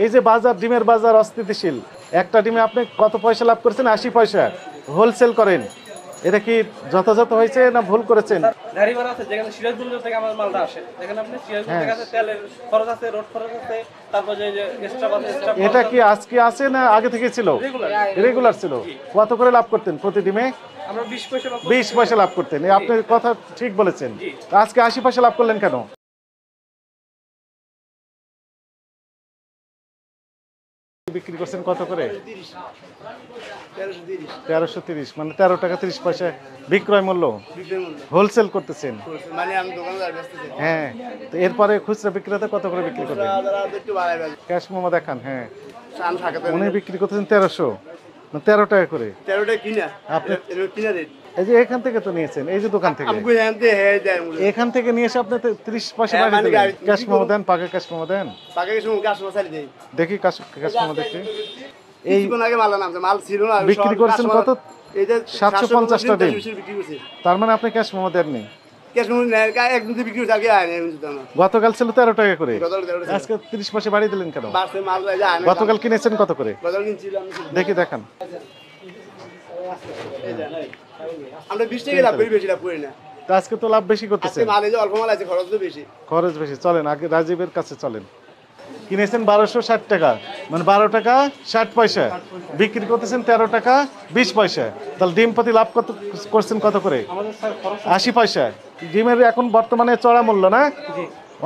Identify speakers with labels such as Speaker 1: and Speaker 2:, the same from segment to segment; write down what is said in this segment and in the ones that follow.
Speaker 1: এই যে বাজার, ডিমের বাজার অস্থিতিশীল, একটা ডিমে আপনি কত পয়সা লাভ করেছেন? 80 পয়সা। হোলসেল করেন, এটা কি যথাযথ হয়েছে না ভুল করেছেন?
Speaker 2: গাড়ি ভাড়া আছে, যেখানে সিরাজগঞ্জ থেকে আমার মালটা আসে, যেখানে আপনি সিরাজগঞ্জ থেকে আছে, তেলের খরচ আছে, রোড খরচ আছে, তারপর যে এক্সট্রা বাসে
Speaker 1: এটা কি আজকে আছে না আগে থেকে ছিল? রেগুলার ছিল। কত করে লাভ করতেন প্রতি ডিমে?
Speaker 2: আমরা 20 পয়সা
Speaker 1: 20 পয়সা লাভ করতেন। আপনি কথা ঠিক বলেছেন। আজকে 80 পয়সা লাভ করলেন কেন? বিক্রি করছেন কত করে? 1330, মানে 13 টাকা 30 পয়সা বিক্রয় মূল্য। হোলসেল করতেছেন হ্যাঁ। তো এরপরে খুচরা বিক্রেতা কত করে বিক্রি করবেন? ক্যাশ মোমো দেখান। হ্যাঁ, উনি বিক্রি করতেছেন 1300, 13 টাকা করে। 13 টাকা কিনা আপনি কিনা রেট। এই যে এখান থেকে তো নিয়েছেন, এই যে দোকান থেকে, এখান থেকে নিয়ে এসে আপনি 30 পয়সা বাড়ি দিলেন। ক্যাশ মোমো দেন, পাকা ক্যাশ মোমো দেন। দেখি ক্যাশ মোমো দেখি। এই বিক্রি করছেন কত? 750টা ডিম। তার মানে আপনি ক্যাশ মোমো দেননি। গতকাল ছিল 13 টাকা করে, আজকে 30 পয়সা বাড়ি দিলেন কেন? গতকাল কিনেছেন কত করে দেখি দেখান।
Speaker 3: আমরা 20 টাকা লাভ করি, বেশি লাভ করি না।
Speaker 1: আজকে তো লাভ বেশি করতেছেন।
Speaker 3: অল্প মাল আছে, খরচ তো বেশি।
Speaker 1: খরচ বেশি। চলেন আগে রাজীবের কাছে চলেন। কিনেছেন 1260 টাকা, মানে 12 টাকা 60 পয়সা, বিক্রি করতেছেন 13 টাকা 20 পয়সা। তাহলে ডিম প্রতি লাভ কত করছেন কত করে? 80 পয়সা। ডিমের এখন বর্তমানে চড়া মূল্য না,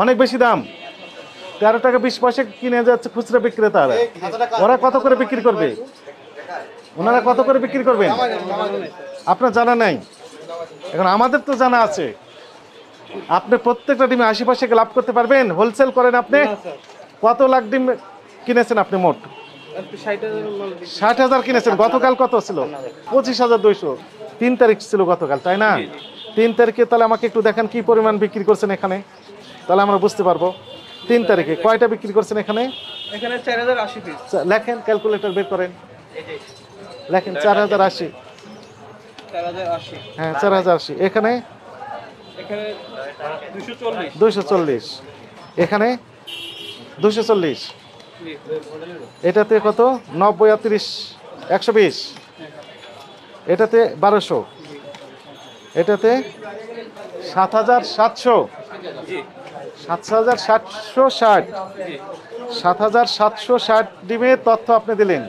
Speaker 1: অনেক বেশি দাম। 13 টাকা 20 পয়সা কিনে যাচ্ছে খুচরা বিক্রেতারা। ওরা কত করে বিক্রি করবে? ওনারা কত করে বিক্রি করবেন আপনার জানা নাই। এখন আমাদের তো জানা আছে। আপনি প্রত্যেকটা ডিমে 80 পয়সা লাভ করতে পারবেন? হোলসেল করেন আপনি। কত লাখ ডিম কিনেছেন আপনি? মোট 60,000 কিনেছেন। গতকাল কত ছিল? 25,200। 3 তারিখ ছিল গতকাল, তাই না? 3 তারিখে তাহলে আমাকে একটু দেখেন কি পরিমাণ বিক্রি করছেন এখানে, তাহলে আমরা বুঝতে পারবো। 3 তারিখে কয়টা বিক্রি করছেন এখানে?
Speaker 2: এখানে 4080 পিস।
Speaker 1: লেখেন, ক্যালকুলেটর বের করেন, লেখেন 4080।
Speaker 2: 4080,
Speaker 1: হ্যাঁ 4080। এখানে 240। এখানে 240। এটাতে কত? 90 আর 30 120। এটাতে 1200। এটাতে 7760। 7760। 7760 ডিমের তথ্য আপনি দিলেন।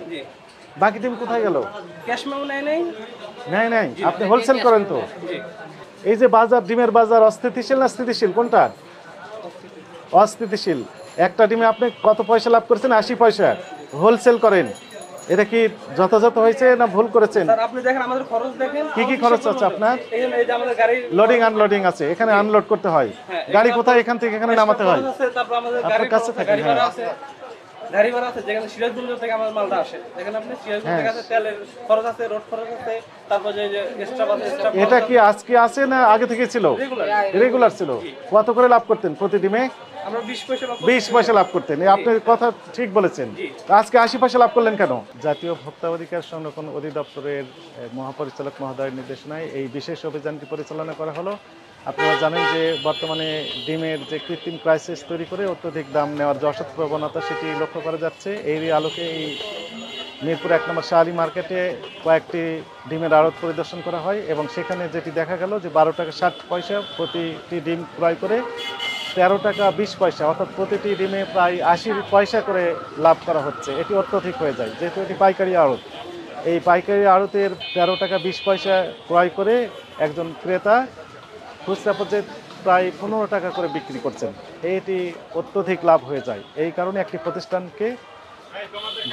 Speaker 1: বাকি ডিম কোথায় গেল?
Speaker 2: ক্যাশ মেমো
Speaker 1: নাই। আপনি হোলসেল করেন তো। এই যে বাজার, ডিমের বাজার অস্থিতিশীল না স্থিতিশীল? কোনটা? অস্থিতিশীল। একটা ডিমে আপনি কত পয়সা লাভ করেছেন? 80 পয়সা। হোলসেল করেন, এটা কি যথাযথ হয়েছে না ভুল করেছেন?
Speaker 2: স্যার আপনি দেখেন, আমাদের খরচ দেখেন।
Speaker 1: কি খরচ আছে আপনার?
Speaker 2: এই যে আমাদের গাড়ি
Speaker 1: লোডিং আনলোডিং আছে, এখানে আনলোড করতে হয়। গাড়ি কোথায়? এখান থেকে এখানে নামাতে হয়।
Speaker 2: তারপর আমাদের
Speaker 1: আপনার কাছে থাকে।
Speaker 2: গাড়ি ভাড়া আছে, যেখানে সিরাজগঞ্জ থেকে আমার মালটা আসে, যেখানে আপনি সিরাজগঞ্জ থেকে আছে, তেলের খরচ আছে, রোড খরচ আছে, তারপর যে এক্সট্রা বাসে
Speaker 1: এটা কি আজকে আছে না আগে থেকে ছিল? রেগুলার ছিল। কত করে লাভ করতেন প্রতি ডিমে?
Speaker 2: আমরা
Speaker 1: 20 পয়সা লাভ করতেন। আপনার কথা ঠিক বলেছেন। আজকে 80 পয়সা লাভ করলেন কেন? জাতীয় ভোক্তা অধিকার সংরক্ষণ অধিদপ্তরের মহাপরিচালক মহোদয়ের নির্দেশনায় এই বিশেষ অভিযানটি পরিচালনা করা হলো। আপনারা জানেন যে বর্তমানে ডিমের যে কৃত্রিম ক্রাইসিস তৈরি করে অত্যধিক দাম নেওয়ার যে অসৎ প্রবণতা, সেটি লক্ষ্য করা যাচ্ছে। এরই আলোকে এই মিরপুর 1 নম্বর শাহআলী মার্কেটে কয়েকটি ডিমের আড়ত পরিদর্শন করা হয় এবং সেখানে যেটি দেখা গেল যে 12 টাকা 60 পয়সা প্রতিটি ডিম ক্রয় করে 13 টাকা 20 পয়সা, অর্থাৎ প্রতিটি ডিমে প্রায় 80 পয়সা করে লাভ করা হচ্ছে। এটি অত্যধিক হয়ে যায়, যেহেতু এটি পাইকারি আড়ত। এই পাইকারি আড়তের 13 টাকা 20 পয়সা ক্রয় করে একজন ক্রেতা খুচরা পর্যায়ে প্রায় 15 টাকা করে বিক্রি করছেন। এটি অত্যধিক লাভ হয়ে যায়। এই কারণে একটি প্রতিষ্ঠানকে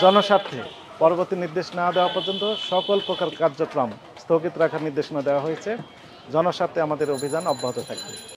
Speaker 1: জনস্বার্থে পরবর্তী নির্দেশ না দেওয়া পর্যন্ত সকল প্রকার কার্যক্রম স্থগিত রাখার নির্দেশনা দেওয়া হয়েছে। জনস্বার্থে আমাদের অভিযান অব্যাহত থাকবে।